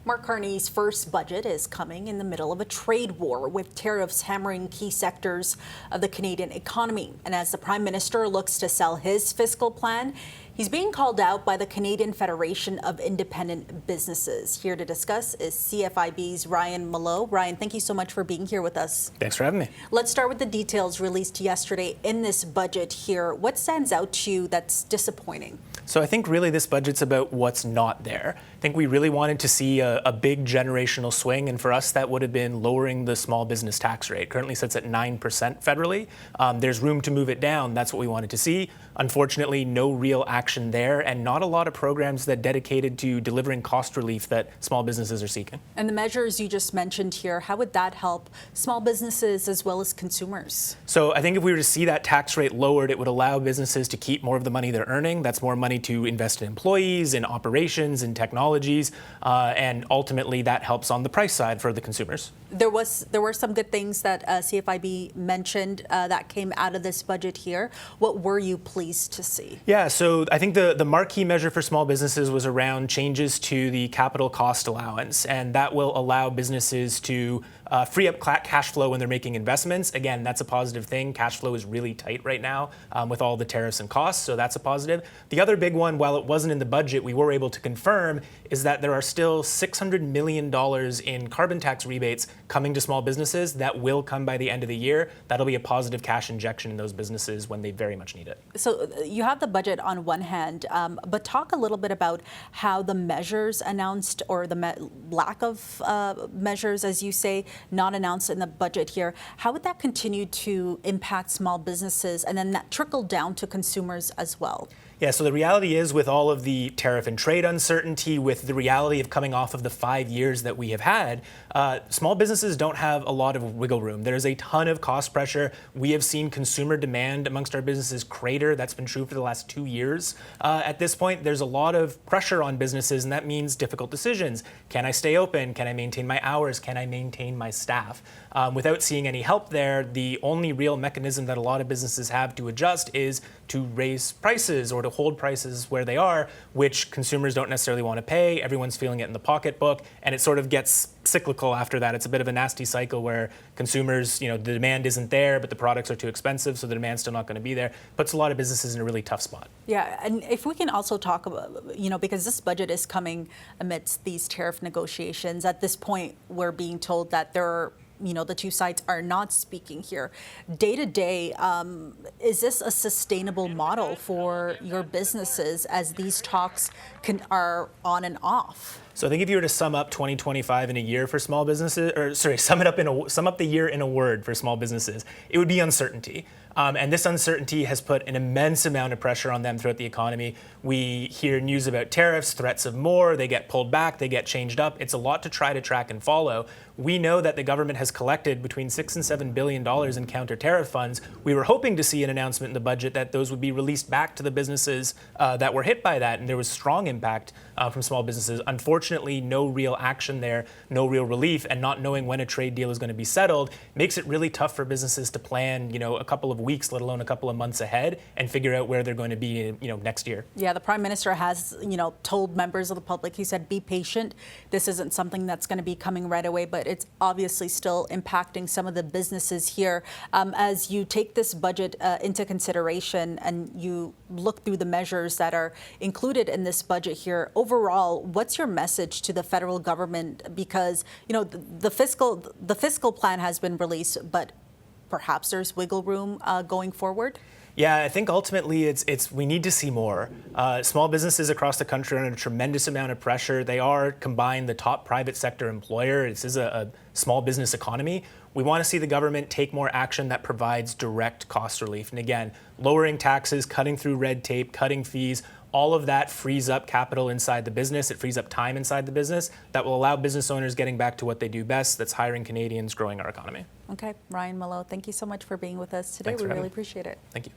Mark Carney's first budget is coming in the middle of a trade war, with tariffs hammering key sectors of the Canadian economy. And as the Prime Minister looks to sell his fiscal plan, he's being called out by the Canadian Federation of Independent Businesses. Here to discuss is CFIB's Ryan Mallough. Ryan, thank you so much for being here with us. Thanks for having me. Let's start with the details released yesterday in this budget here. What stands out to you that's disappointing? So I think really this budget's about what's not there. I think we really wanted to see a big generational swing, and for us that would have been lowering the small business tax rate. Currently sits at 9% federally. There's room to move it down. That's what we wanted to see. Unfortunately, no real action there, and not a lot of programs that dedicated to delivering cost relief that small businesses are seeking. And the measures you just mentioned here, how would that help small businesses as well as consumers? So I think if we were to see that tax rate lowered, it would allow businesses to keep more of the money they're earning. That's more money to invest in employees, in operations, in technologies, and ultimately that helps on the price side for the consumers. There were some good things that CFIB mentioned that came out of this budget here. What were you pleased to see? Yeah, so I think the marquee measure for small businesses was around changes to the capital cost allowance, and that will allow businesses to free up cash flow when they're making investments. Again, that's a positive thing. Cash flow is really tight right now with all the tariffs and costs, so that's a positive. The other big one, while it wasn't in the budget, we were able to confirm is that there are still $600 million in carbon tax rebates coming to small businesses that will come by the end of the year. That'll be a positive cash injection in those businesses when they very much need it. So you have the budget on one hand, but talk a little bit about how the measures announced, or the lack of measures, as you say, not announced in the budget here, how would that continue to impact small businesses and then that trickle down to consumers as well? Yeah, so the reality is, with all of the tariff and trade uncertainty, with the reality of coming off of the 5 years that we have had, small businesses don't have a lot of wiggle room. There's a ton of cost pressure. We have seen consumer demand amongst our businesses crater. That's been true for the last 2 years. At this point, there's a lot of pressure on businesses, and that means difficult decisions. Can I stay open? Can I maintain my hours? Can I maintain my staff? Without seeing any help there, the only real mechanism that a lot of businesses have to adjust is to raise prices or to hold prices where they are, which consumers don't necessarily want to pay. Everyone's feeling it in the pocketbook, and it sort of gets cyclical after that. It's a bit of a nasty cycle where consumers, the demand isn't there, but the products are too expensive, so the demand's still not going to be there. Puts a lot of businesses in a really tough spot. Yeah, and if we can also talk about, because this budget is coming amidst these tariff negotiations. At this point, we're being told that there are the two sides are not speaking here. Day to day, is this a sustainable model for your businesses as these talks are on and off? So I think if you were to sum up 2025 in a year for small businesses, sum up the year in a word for small businesses, it would be uncertainty. And this uncertainty has put an immense amount of pressure on them throughout the economy. We hear news about tariffs, threats of more, they get pulled back, they get changed up. It's a lot to try to track and follow. We know that the government has collected between $6 and $7 billion in counter-tariff funds. We were hoping to see an announcement in the budget that those would be released back to the businesses that were hit by that, and there was strong impact from small businesses. Unfortunately, no real action there, no real relief, and not knowing when a trade deal is going to be settled makes it really tough for businesses to plan, a couple of weeks, let alone a couple of months ahead, and figure out where they're going to be, next year. Yeah, the Prime Minister has, told members of the public, he said, be patient. This isn't something that's going to be coming right away, but it's obviously still impacting some of the businesses here. As you take this budget into consideration and you look through the measures that are included in this budget here, overall, what's your message to the federal government? Because, the fiscal plan has been released, but perhaps there's wiggle room going forward? Yeah, I think ultimately we need to see more. Small businesses across the country are under a tremendous amount of pressure. They are combined the top private sector employer. This is a small business economy. We want to see the government take more action that provides direct cost relief. And again, lowering taxes, cutting through red tape, cutting fees, all of that frees up capital inside the business. It frees up time inside the business that will allow business owners getting back to what they do best. That's hiring Canadians, growing our economy. Okay, Ryan Mallough, thank you so much for being with us today. Thanks we for having really me. appreciate it. Thank you.